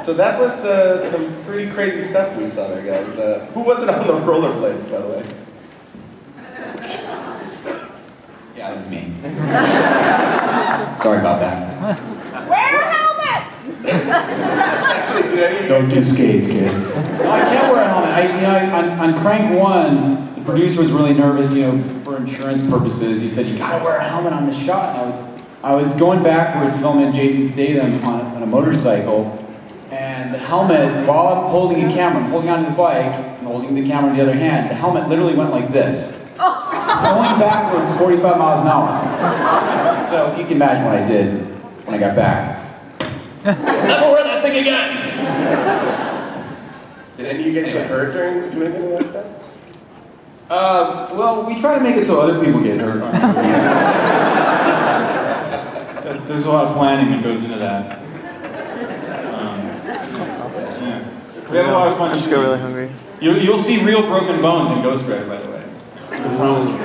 So that was some pretty crazy stuff we saw there, guys. Who wasn't on the rollerblades, by the way? Yeah, that was me. Sorry about that. Wear a helmet! Actually, did any of you Don't guys do skates, kids. No, I can't wear a helmet. On Crank 1, the producer was really nervous, for insurance purposes. He said, you gotta wear a helmet on the shot. And I was going backwards filming Jason Statham on a motorcycle, and the helmet, while I'm holding a camera, I'm holding onto the bike, and holding the camera in the other hand, the helmet literally went like this. Going backwards 45 miles an hour. So you can imagine what I did when I got back. Never wear that thing again! Did any of you guys get hurt during doing any of that stuff? Well, we try to make it so other people get hurt. There's a lot of planning that goes into that. Yeah. We have a lot of fun. I just got really hungry. You'll see real broken bones in Ghost Rider, by the way. I promise you.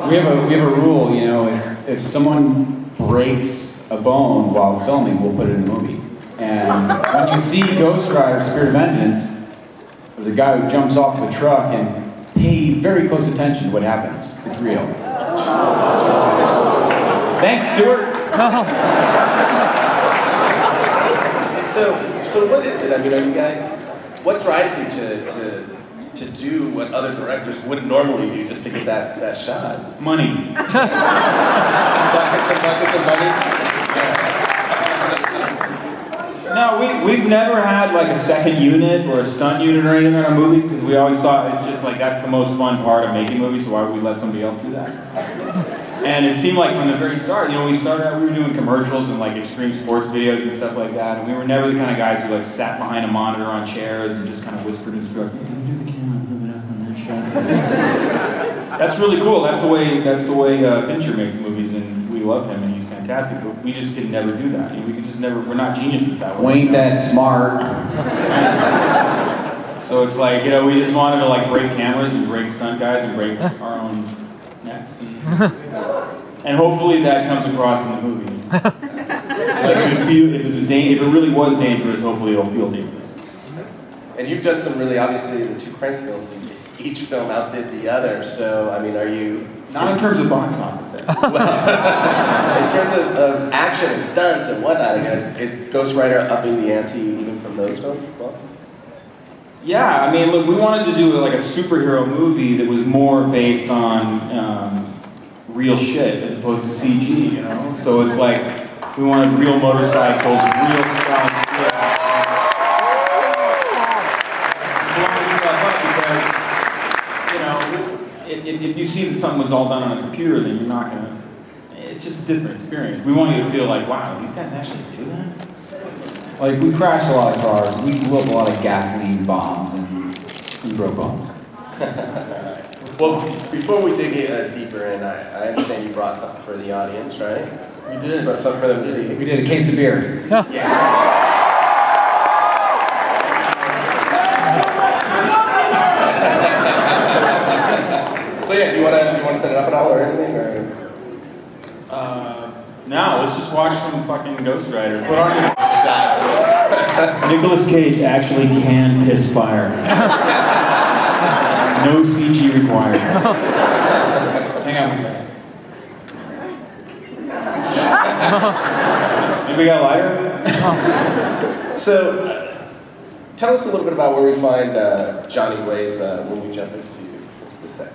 We have a rule, if someone breaks a bone while filming, we'll put it in the movie. And when you see Ghost Rider: Spirit of Vengeance, there's a guy who jumps off the truck, and pay very close attention to what happens. It's real. Thanks, Stuart. So what is it? I mean, are you guys? What drives you to do what other directors wouldn't normally do just to get that shot? Money. Buckets of money. No, we've never had like a second unit or a stunt unit or anything in our movies because we always thought it's just like that's the most fun part of making movies, so why would we let somebody else do that? And it seemed like from the very start, we started out, we were doing commercials and like extreme sports videos and stuff like that, and we were never the kind of guys who like sat behind a monitor on chairs and just kind of whispered instructions. That's really cool. That's the way Fincher makes movies, and we love him, and he's fantastic. But we just could never do that. We could just never. We're not geniuses that way. Ain't that smart? So it's like we just wanted to like break cameras and break stunt guys and break our own necks, and hopefully that comes across in the movie. Like if it really was dangerous, hopefully it'll feel dangerous. And you've done some really, obviously, the two Crank films. Each film outdid the other. So, I mean, are you? Not in terms of box office. Well, in terms of action and stunts and whatnot, I guess, is Ghost Rider upping the ante even from those films as well? Yeah, I mean, look, we wanted to do like a superhero movie that was more based on real shit as opposed to CG, So it's like we wanted real motorcycles, real stuff. If you see that something was all done on a computer, then you're not gonna. It's just a different experience. We want you to feel like, wow, these guys actually do that. Like, we crashed a lot of cars, we blew up a lot of gasoline bombs, and we broke bones. Well, before we dig deeper in, I understand you brought something for the audience, right? We did. Brought something for them to see. We did a case of beer. Yeah. So yeah, do you want to set it up at all or anything? Or? No, let's just watch some fucking Ghost Rider. Put on your shot. Nicolas Cage actually can piss fire. No CG required. Hang on a second. Anybody got a lighter? So, tell us a little bit about where we find Johnny Blaze when we jump into the set.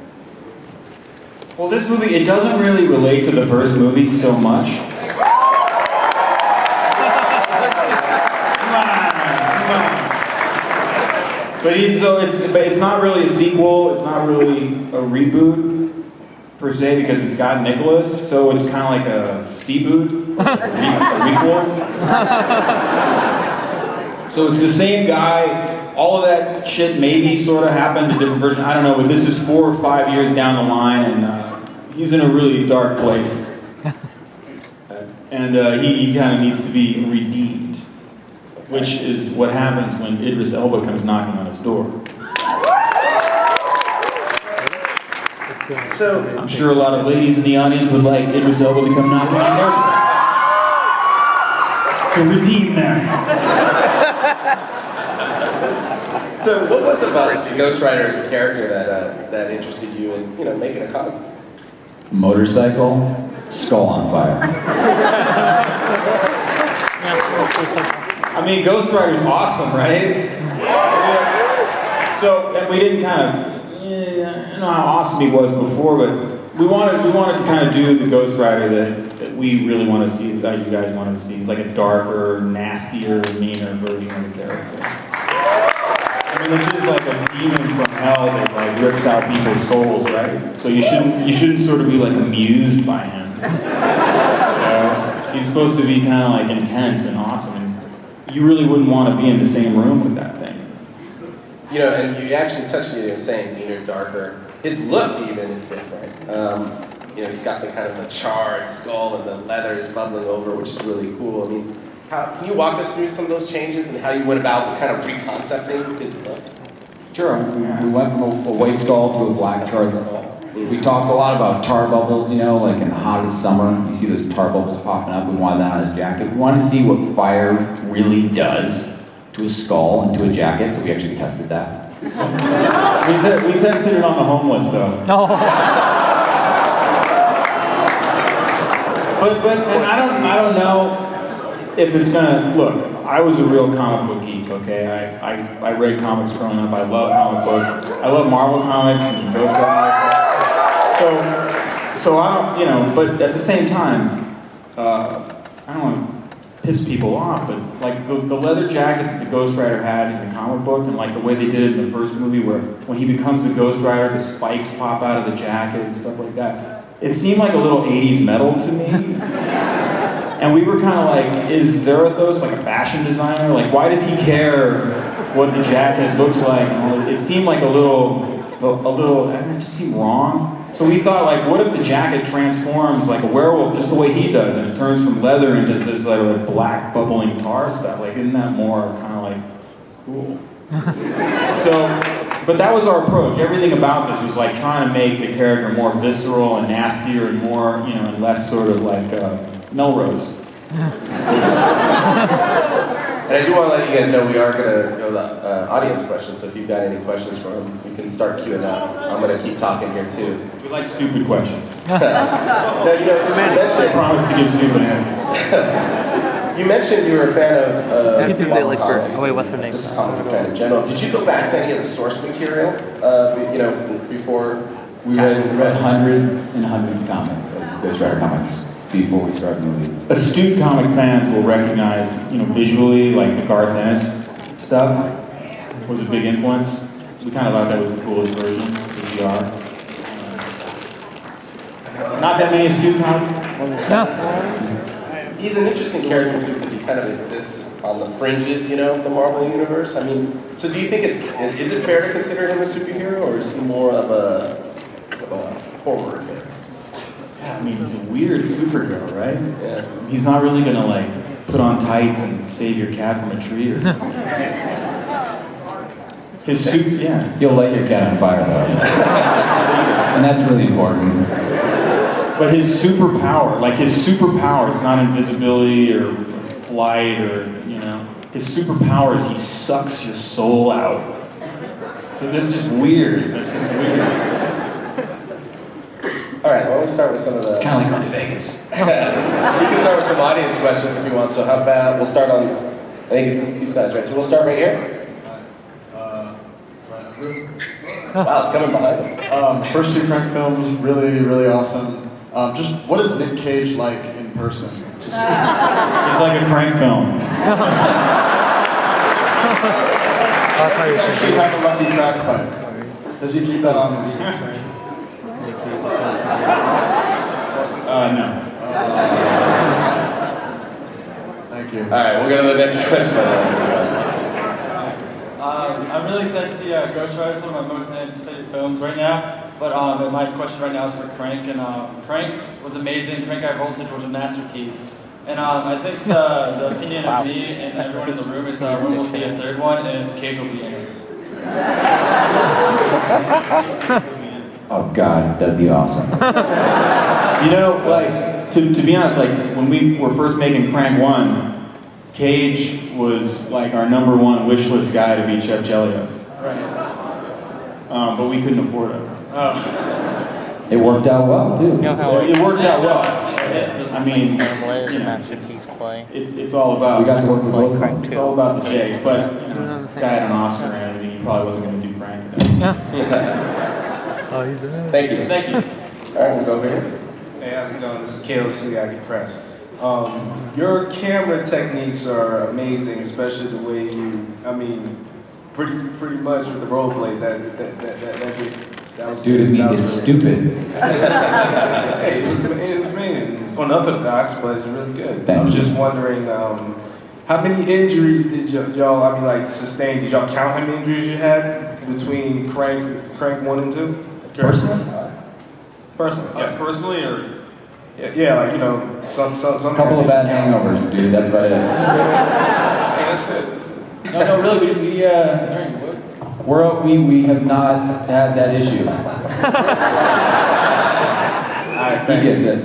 Well, this movie, it doesn't really relate to the first movie so much. But it's not really a sequel, it's not really a reboot per se because it's got Nicholas, so it's kind of like a C-boot, a requel. So it's the same guy, all of that shit maybe sort of happened, a different version, I don't know, but this is 4 or 5 years down the line and he's in a really dark place. And he kind of needs to be redeemed, which is what happens when Idris Elba comes knocking on his door. So I'm sure a lot of ladies in the audience would like Idris Elba to come knocking on their door. To redeem them. So what was it about Ghost Rider as a character that interested you in, making a comic? Motorcycle, skull on fire. I mean, Ghost Rider's awesome, right? So we didn't I don't know how awesome he was before, but we wanted to kind of do the Ghost Rider that we really want to see, that you guys wanted to see. He's like a darker, nastier, meaner version of the character. I mean, this is like a demon from hell that like rips out people's souls, right? So you shouldn't sort of be like amused by him. He's supposed to be kind of like intense and awesome, and you really wouldn't want to be in the same room with that thing. And you actually touched it in saying darker. His look even is different. He's got the kind of the charred skull and the leather is bubbling over, which is really cool. I mean, can you walk us through some of those changes and how you went about kind of reconcepting his look? Sure, we went from a white skull to a black charred skull. We talked a lot about tar bubbles, like in the hottest summer, you see those tar bubbles popping up. We wanted that on his jacket. We wanted to see what fire really does to a skull and to a jacket, so we actually tested that. We tested it on the homeless, though. No. But I don't know if it's gonna look. I was a real comic book geek, okay? I read comics growing up. I love comic books. I love Marvel comics and Ghost Rider. So I don't, but at the same time, I don't want to piss people off, but like the leather jacket that the Ghost Rider had in the comic book, and like the way they did it in the first movie, where when he becomes the Ghost Rider, the spikes pop out of the jacket and stuff like that. It seemed like a little 80s metal to me. And we were kind of like, is Zarathos like a fashion designer? Like, why does he care what the jacket looks like? It seemed like a little, it just seemed wrong. So we thought, like, what if the jacket transforms like a werewolf just the way he does, and it turns from leather into this like black bubbling tar stuff? Like, isn't that more kind of like cool? But that was our approach. Everything about this was like trying to make the character more visceral and nastier and more, and less sort of like Melrose. And I do want to let you guys know we are going to go to audience questions, so if you've got any questions for them, you can start queuing up. I'm going to keep talking here too. We like stupid questions. No, you I promise to give stupid answers. You mentioned you were a fan of Marvel comics, oh wait, what's her name? just a comic book fan in general. Did you go back to any of the source material, before? We read hundreds and hundreds of comics, of Ghost Rider comics, before we started the movie. Astute comic fans will recognize, visually, like the Garth Ennis stuff was a big influence. We kind of thought that was the coolest version of VR. Not that many astute comic. No. He's an interesting character too because he kind of exists on the fringes, of the Marvel universe. I mean, so do you think is it fair to consider him a superhero, or is he more of a horror character? Yeah, I mean, he's a weird superhero, right? Yeah. He's not really gonna like put on tights and save your cat from a tree or something. His suit, yeah. You'll light your cat on fire, though. And that's really important. But his superpower, it's not invisibility or flight or, his superpower is he sucks your soul out. So this is weird. That's just weird. All right, well, let's start with some of the... It's kind of like going to Vegas. We can start with some audience questions if you want. So how about, we'll start on, I think it's these two sides, right? So we'll start right here. Wow, it's coming behind us. First two Crank films, really, really awesome. Just what is Nick Cage like in person? He's like a crank film. Does he actually have a lucky crack pipe? Does he keep that on him? No. Thank you. All right, we'll go to the next question. I'm really excited to see Ghost Rider. It's one of my most anticipated films right now. But my question right now is for Crank. And Crank was amazing. Crank High Voltage was a masterpiece. And I think the opinion of me and everyone in the room is when we'll see a third one and Cage will be in it. Oh God, that'd be awesome. To be honest, like when we were first making Crank 1, Cage was like our #1 wish list guy to be Chef Jelliot. But we couldn't afford it. It worked out well, too. It worked out well. I mean, you know, it's all about. We got to work with both of them. It's all about the J. But you know, this guy had an Oscar and everything. He probably wasn't going to do Frank. Thank you. Thank you. All right, we'll go over here. Hey, how's it going? This is Caleb Sugaki Press. Your camera techniques are amazing, especially the way you, I mean, pretty much with the role plays. That was Dude, that was it's really- stupid. Hey, it was amazing. It's unorthodox, but it's really good. Thank I was you. just wondering, how many injuries did y'all, I mean, like, sustain? Did y'all count how many injuries you had between Crank 1 and 2? Personally? Personally, Us yeah. personally, or Yeah, like, you know, some A couple of bad count. hangovers, dude, that's about it. Hey, that's good. That's good. No, really, is there any wood? We have not had that issue. All right, He thanks. gets it.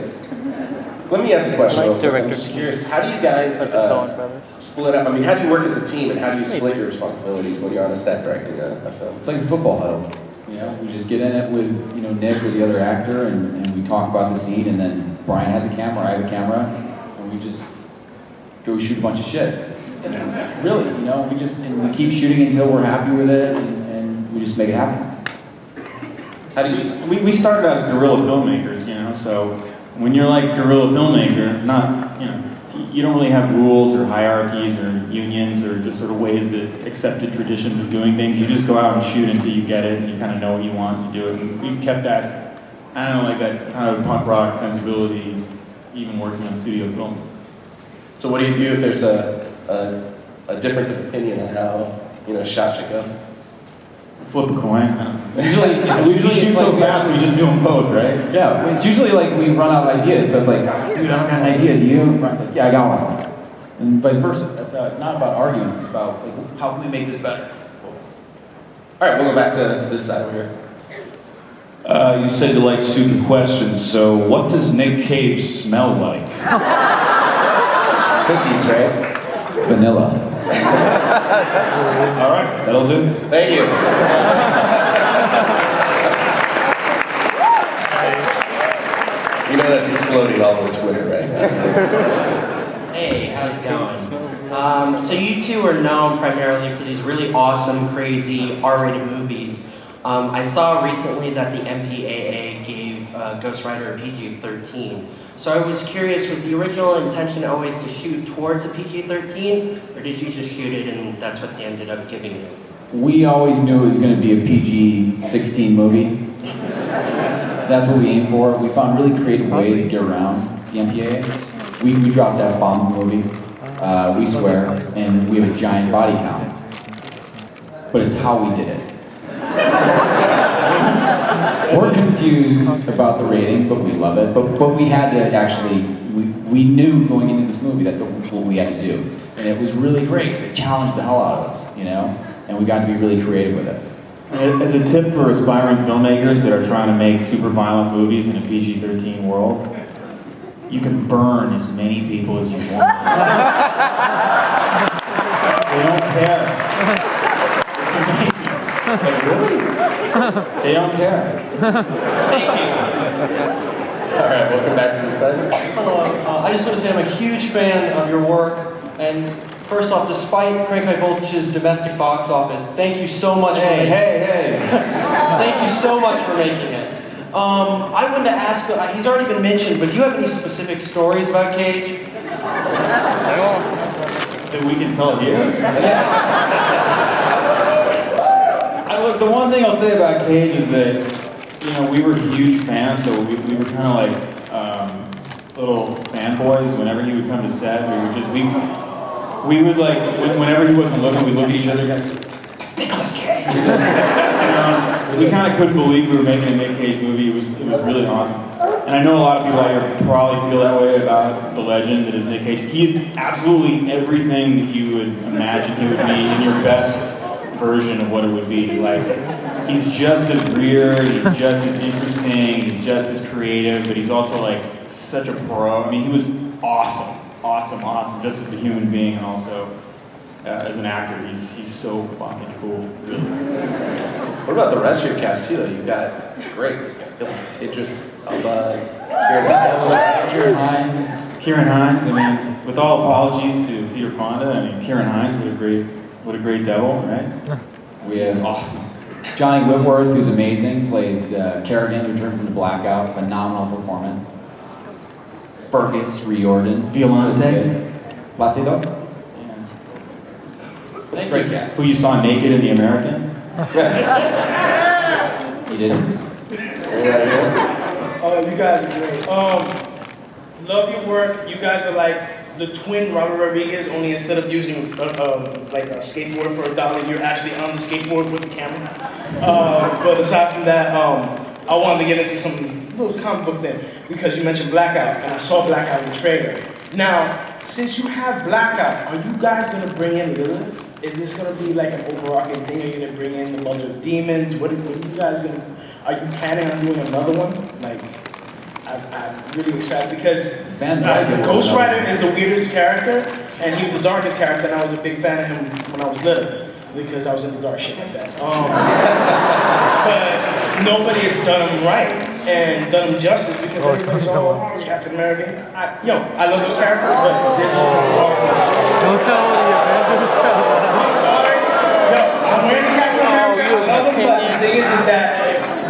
Let me ask a question. real quick. I'm just curious, how do you guys split up? I mean, how do you work as a team, and how do you split your responsibilities when you're on a set directing a film? It's like a football huddle. You know, we just get in it with, you know, Nick or the other actor, and we talk about the scene, and then Brian has a camera, I have a camera, and we just go shoot a bunch of shit. Really, you know, we keep shooting until we're happy with it, and we just make it happen. How do you? we started out as guerrilla filmmakers, you know. So when you're like guerrilla filmmaker, not you know, you don't really have rules or hierarchies or unions or just sort of ways that accepted traditions of doing things. You just go out and shoot until you get it, and you kind of know what you want to do it. And we've kept that, I don't know, like that kind of punk rock sensibility, even working on studio film. So what do you do if there's a difference of opinion on how, you know, a shot should go? Flip a coin. Usually We shoot it's so like fast, we just do them both, right? Yeah, it's usually like we run out of ideas, so it's like, dude, I don't got an idea, do you? Brian's like, yeah, I got one. And vice versa. That's how, it's not about arguments, it's about, like, how can we make this better? All right, we'll go back to this side over here. You said you like stupid questions, so what does Nick Cage smell like? Cookies, right? Vanilla. All right, that'll do. Thank you. You know that's exploding all over Twitter right now. Hey, how's it going? So you two are known primarily for these really awesome, crazy R-rated movies. I saw recently that the MPAA gave Ghost Rider a PG-13. So I was curious, was the original intention always to shoot towards a PG-13, or did you just shoot it and that's what they ended up giving you? We always knew it was going to be a PG-16 movie. That's what we aimed for. We found really creative ways to get around the MPAA. We dropped F-bombs in the movie, we swear, and we have a giant body count. But it's how we did it. We're confused about the ratings, but we love it. But we had to actually, we knew going into this movie that's what we had to do. And it was really great because it challenged the hell out of us, you know? And we got to be really creative with it. As a tip for aspiring filmmakers that are trying to make super violent movies in a PG-13 world, you can burn as many people as you want. They don't care. It's amazing. Like, really? They don't care. Thank you. All right, welcome back to the side. Hello, I just want to say I'm a huge fan of your work, and first off, despite Crank High Voltage's domestic box office, thank you so much for making Hey. Thank you so much for making it. I wanted to ask, he's already been mentioned, but do you have any specific stories about Cage? That we can tell here? Look, the one thing I'll say about Cage is that, you know, we were huge fans, so we were kind of like little fanboys. Whenever he would come to set, we would like, whenever he wasn't looking, we'd look at each other and go, that's Nicolas Cage! We kind of couldn't believe we were making a Nick Cage movie. It was really awesome. And I know a lot of people out here probably feel that way about the legend that is Nick Cage. He's absolutely everything that you would imagine he would be in your best version of what it would be. Like, he's just as weird, he's just as interesting, he's just as creative, but he's also like such a pro. I mean, he was awesome. awesome, just as a human being and also as an actor. He's so fucking cool, really. What about the rest of your cast too, though? You've got great Idris Elba, Kieran Hines. I mean, with all apologies to Peter Fonda, I mean, Kieran Hines, what a great devil, right? We have awesome. Johnny Whitworth, who's amazing, plays Kerrigan, who turns into Blackout. Phenomenal performance. Fergus Riordan. Violante. Placido. Thank Great you. cast. Who you saw naked in The American? He didn't. Oh, you guys are great. Love your work. You guys are like the twin Robert Rodriguez, only instead of using like a skateboard for a dolly, you're actually on the skateboard with the camera. But aside from that, I wanted to get into some little comic book thing because you mentioned Blackout, and I saw Blackout in the trailer. Now, since you have Blackout, are you guys gonna bring in Lilith? Is this gonna be like an overarching thing? Are you gonna bring in the Mother of Demons? What are you guys gonna? Are you planning on doing another one? Like, I'm really excited because Ghost Rider is the weirdest character, and he was the darkest character, and I was a big fan of him when I was little because I was into dark shit like that. But nobody has done him right and done him justice because everybody's all Captain America. I love those characters, but this is the darkness. Don't tell me the Avengers. I'm sorry. Yo, I'm wearing Captain America. I love him, but the thing is that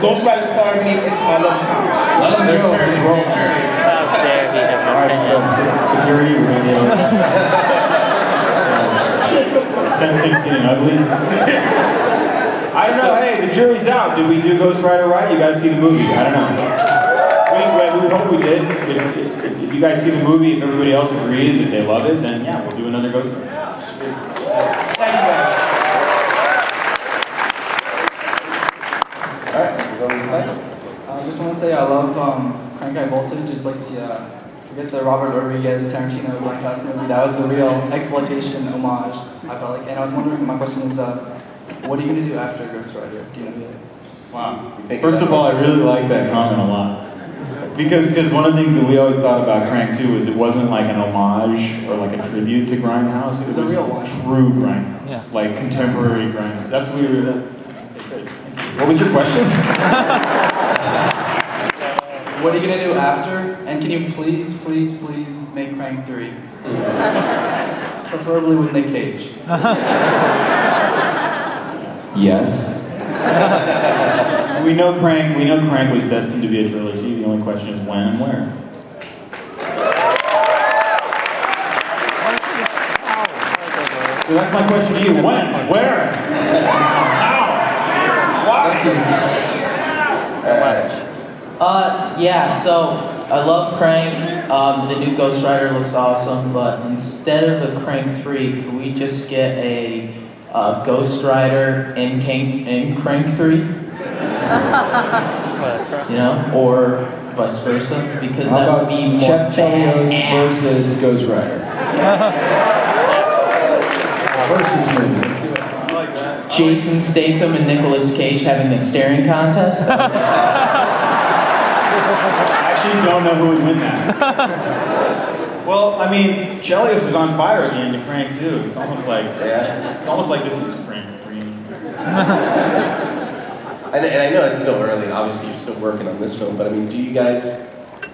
Ghost Rider's part of me, it's my love of comics. Let him go. How dare he have an opinion. Security, we're gonna get sense things getting ugly. I don't know, hey, the jury's out. Did we do Ghost Rider right? You guys see the movie? I don't know. We hope we did. If you guys see the movie, if everybody else agrees, if they love it, then yeah, we'll do another Ghost Rider. Thank you guys. I just want to say I love Crank High Voltage, just like forget the Robert Rodriguez Tarantino Black House movie. That was the real exploitation homage, I felt like. And I was wondering, my question is, what are you going to do after Ghost Rider? Do you know yet? Wow. First of all, I really like that comment a lot. Because one of the things that we always thought about Crank 2 is it wasn't like an homage or like a tribute to Grindhouse. It was a real one. True Grindhouse. Yeah. Like contemporary Grindhouse. That's what we were. What was your question? What are you going to do after? And can you please make Crank 3? Preferably with Nick Cage. Yes. We know Crank was destined to be a trilogy. The only question is when and where. So that's my question to you. When? Where? How? Why? Yeah, so I love Crank. The new Ghost Rider looks awesome, but instead of a Crank 3, could we just get a Ghost Rider in Crank 3? You know, or vice versa, because How that about would be more Chuck Chelios badass. versus Ghost Rider? Versus movie. Jason Statham and Nicolas Cage having a staring contest. I actually don't know who would win that. Well, I mean, Chelios is on fire at the end of Crank 2. It's almost like this is Crank 3. And I know it's still early, and obviously you're still working on this film, but I mean,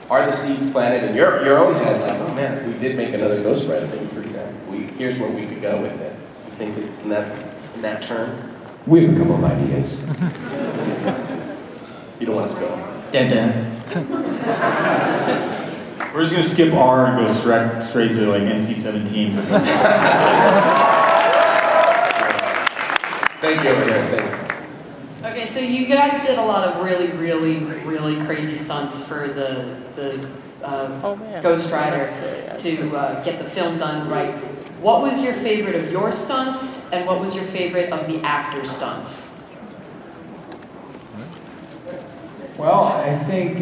are the seeds planted in your own head, like, oh man, if we did make another Ghost Rider movie, for example, here's where we could go with it. You think that in that term? We have a couple of ideas. You don't want to spill. Dun. We're just gonna skip R and go straight to like NC-17. Thank you, Aaron. Thanks. Okay, so you guys did a lot of really crazy stunts for the Ghost Rider to get the film done right. What was your favorite of your stunts, and what was your favorite of the actor's stunts? Well, I think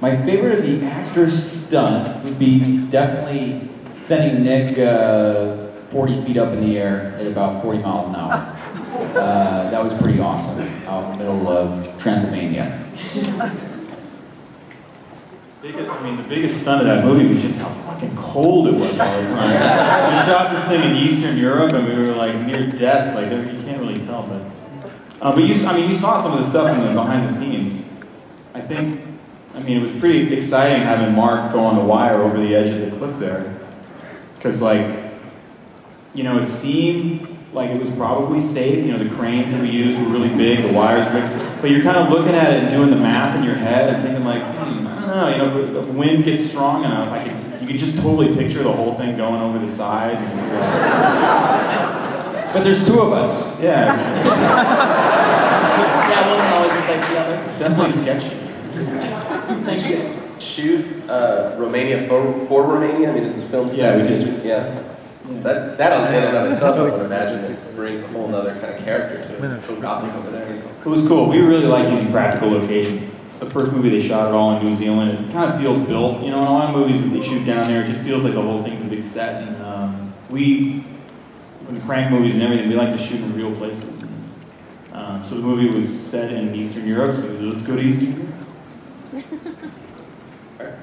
my favorite of the actor's stunt would be definitely sending Nick 40 feet up in the air at about 40 miles an hour. That was pretty awesome, out in the middle of Transylvania. The biggest stunt of that movie was just how fucking cold it was all the time. We shot this thing in Eastern Europe, and we were like near death. Like you can't really tell, but you saw some of the stuff in the behind the scenes. It was pretty exciting having Mark go on the wire over the edge of the cliff there, because it seemed like it was probably safe. The cranes that we used were really big, the wires were big, but you're kind of looking at it and doing the math in your head and thinking like, I don't know, if the wind gets strong enough, you could just totally picture the whole thing going over the side. But there's two of us. Yeah. Yeah, one can always replace the other. It's definitely sketchy. Did you shoot Romania for Romania? Is the film set? Yeah, we did. Yeah. That in and of itself, I would imagine, it brings a whole other kind of character to it. It was cool. We really like using practical locations. The first movie they shot it all in New Zealand. It kind of feels built. In a lot of movies that they shoot down there, it just feels like the whole thing's a big set. And in Crank movies and everything, we like to shoot in real places. So the movie was set in Eastern Europe, so let's go to Eastern Europe.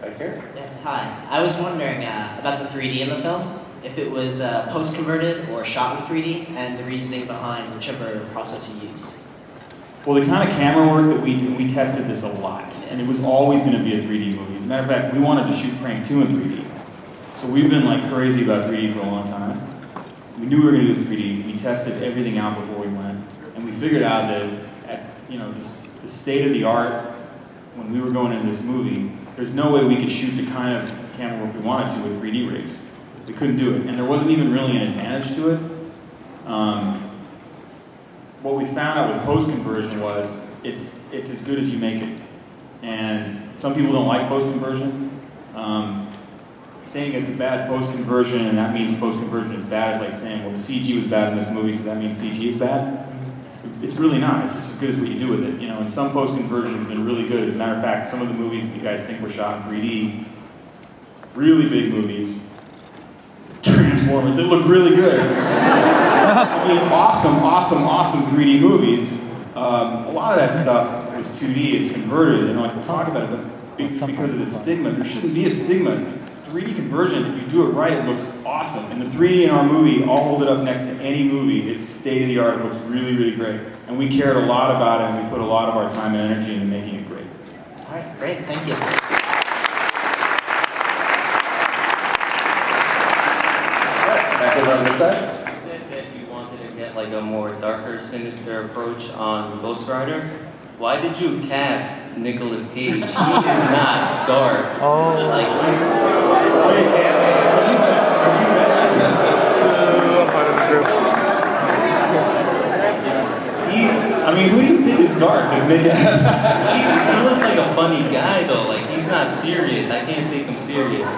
Right here. Yes, hi. I was wondering about the 3D in the film, if it was post-converted or shot in 3D, and the reasoning behind whichever process you use. Well, the kind of camera work that we tested this a lot, and it was always going to be a 3D movie. As a matter of fact, we wanted to shoot Crank 2 in 3D. So we've been like crazy about 3D for a long time. We knew we were going to do this 3D. We tested everything out before we went, and we figured out that the state of the art when we were going into this movie, there's no way we could shoot the kind of camera work we wanted to with 3D rigs. We couldn't do it, and there wasn't even really an advantage to it. What we found out with post-conversion was it's as good as you make it. And some people don't like post-conversion. Saying it's a bad post-conversion and that means post-conversion is bad is like saying, well, the CG was bad in this movie, so that means CG is bad. It's really not. It's just as good as what you do with it. And some post-conversion has been really good. As a matter of fact, some of the movies that you guys think were shot in 3D, really big movies, Transformers, it looked really good. Awesome 3D movies. A lot of that stuff was 2D, it's converted, and I like to talk about it, but because of the stigma, there shouldn't be a stigma. 3D conversion, if you do it right, it looks awesome. And the 3D in our movie, I'll hold it up next to any movie, it's state of the art, it looks really, really great. And we cared a lot about it, and we put a lot of our time and energy into making it great. All right, great, thank you. Back over on this side. You said that you wanted to get like a more darker, sinister approach on Ghost Rider. Why did you cast Nicolas Cage? He is not dark. Oh. Part of the group. Who do you think is dark? He looks like a funny guy though. Like he's not serious. I can't take him serious.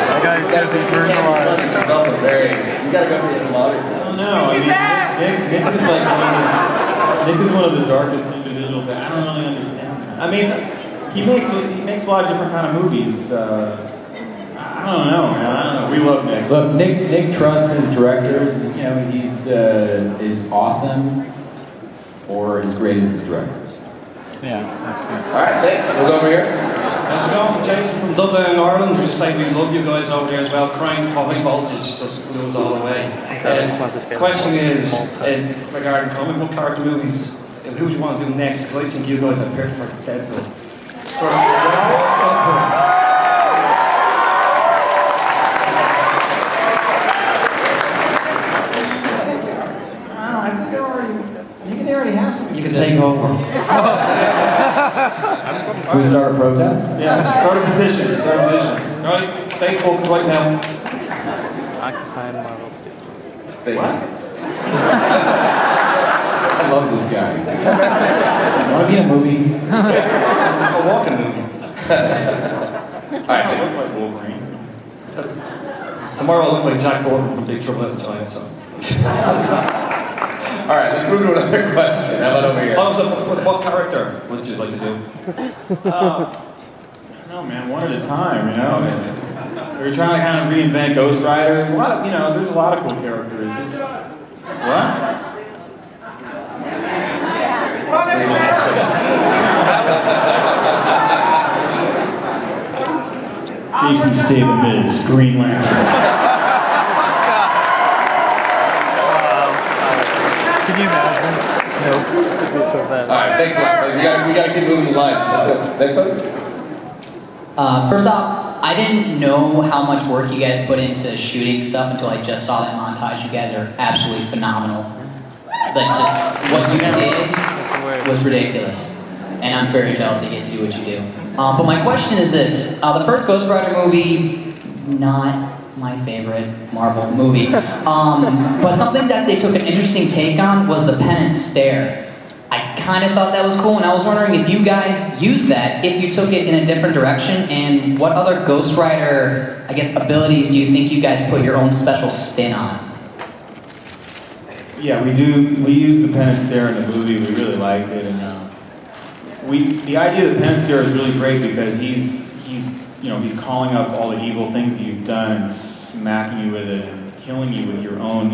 That guy's gonna be brutalized. He's also very. You gotta go through some logic. I don't know. Nick is one of the darkest individuals that I don't really understand. He makes a lot of different kind of movies. I don't know, man. I don't know. We love Nick. Look, Nick trusts his directors. He's as awesome or as great as his directors. Yeah, that's true. All right, thanks. We'll go over here. How's it going? Jason from Dublin, Ireland. Just like we love you guys over there as well. Crank, high voltage, just goes all the way. The question is, regarding comic book character movies, who do you want to do next? Because I think you guys are perfect for Deadpool. They already have something. You can take over. Can we start a protest? Yeah, start a petition. Right, Deadpool right now. Occupying Marvel What? I love this guy. Want to be in a movie? A walking movie. All right, I look like Wolverine. Tomorrow I'll look like Jack Gordon from Big Trouble in Little China. So. All right, let's move to another question. How about over here? What character would you like to do? No, man, one at a time, We were trying to kind of reinvent Ghost Rider. There's a lot of cool characters. What? Jason Statham is Green Lantern. Can you imagine? Nope. It'd be so bad. All right, thanks a lot. We gotta keep moving the line. Let's go. Next one. First off, I didn't know how much work you guys put into shooting stuff until I just saw that montage. You guys are absolutely phenomenal. Like, just what you did was ridiculous. And I'm very jealous that you get to do what you do. But my question is this. The first Ghost Rider movie, not my favorite Marvel movie. But something that they took an interesting take on was the pen and stare. I kind of thought that was cool, and I was wondering if you guys used that, if you took it in a different direction, and what other Ghost Rider, I guess, abilities do you think you guys put your own special spin on? Yeah, we do. We use the pen and stare in the movie. We really liked it, and the idea of the pen and stare is really great because he's calling up all the evil things that you've done and smacking you with it and killing you with your own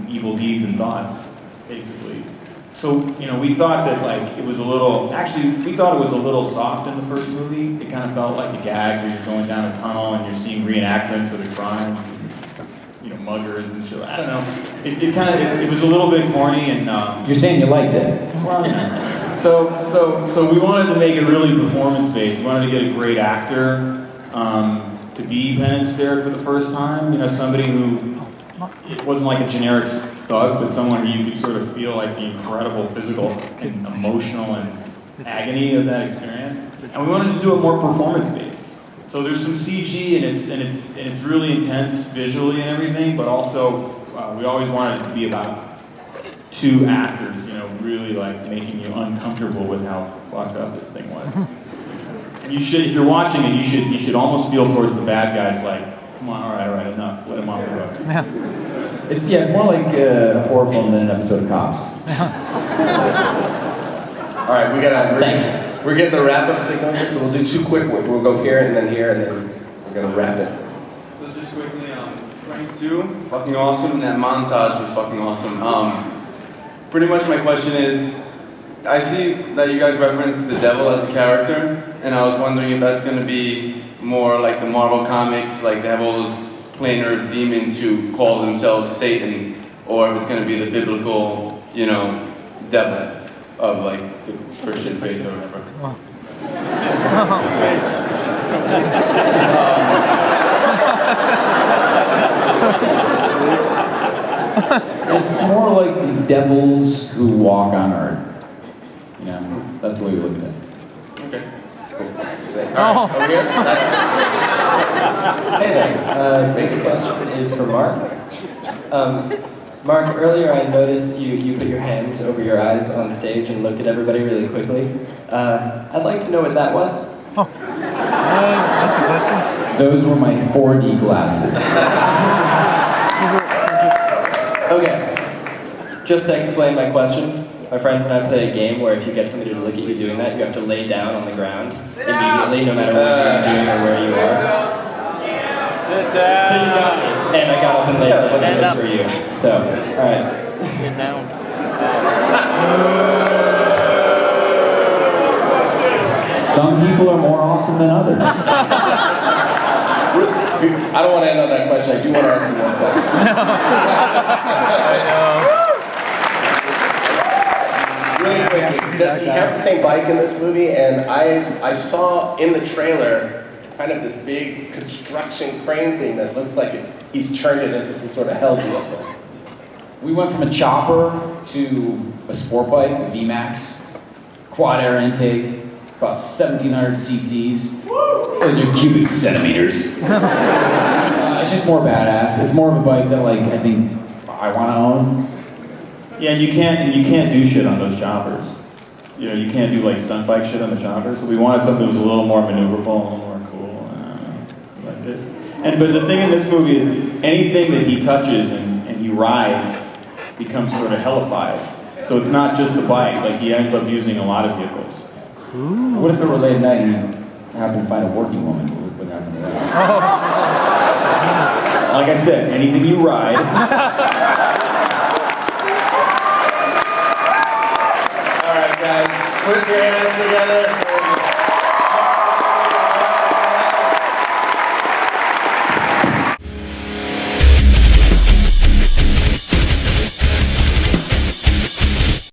evil deeds and thoughts, basically. So, we thought that, we thought it was a little soft in the first movie. It kind of felt like a gag where you're going down a tunnel and you're seeing reenactments of the crimes, and, muggers and shit. I don't know. It was a little bit corny and... You're saying you liked it? So we wanted to make it really performance-based. We wanted to get a great actor to be Pen and Stare for the first time. Somebody who, it wasn't like a generic thug, but someone who you could sort of feel like the incredible physical and emotional and agony of that experience. And we wanted to do it more performance-based. So there's some CG and it's really intense visually and everything, but also we always wanted it to be about two actors, really making you uncomfortable with how fucked up this thing was. And if you're watching it, you should almost feel towards the bad guys like, come on, all right, enough, let him off the hook. It's more like a horror film than an episode of Cops. All right, we're getting the wrap-up signal here, so we'll do two quick ones. We'll go here, and then we're gonna wrap it. So just quickly, Frank 2, fucking awesome. That montage was fucking awesome. Pretty much my question is, I see that you guys referenced the devil as a character, and I was wondering if that's gonna be more like the Marvel comics, like they have all those planar demons who call themselves Satan, or if it's gonna be the biblical, devil of the Christian faith or whatever. It's more like the devils who walk on earth. That's the way we look at it. Okay. All right, over here. Hey there. Next question is for Mark. Mark, earlier I noticed you put your hands over your eyes on stage and looked at everybody really quickly. I'd like to know what that was. That's a question. Those were my 4D glasses. Okay. Just to explain my question, my friends and I play a game where if you get somebody to look at you doing that, you have to lay down on the ground immediately, no matter what you're doing or where you are. Sit down. So you got me. And I got up and laid down. Wasn't this for you? So, all right. Get down. Some people are more awesome than others. I don't want to end on that question. I do want to ask you one question. Really quickly, does he have the same bike in this movie? And I saw in the trailer kind of this big construction crane thing that looks like he's turned it into some sort of hell vehicle. We went from a chopper to a sport bike, a VMAX, quad air intake, about 1,700 cc's. Those are cubic centimeters. It's just more badass. It's more of a bike that I think I want to own. Yeah, and you can't do shit on those choppers. You can't do stunt bike shit on the choppers. So we wanted something that was a little more maneuverable, a little more cool. Liked it. But the thing in this movie is anything that he touches and he rides becomes sort of hellified. So it's not just the bike. He ends up using a lot of vehicles. Ooh. What if it were late at night and you happen to find a working woman? What would happen to that? Like I said, anything you ride. All right, guys, put your hands together.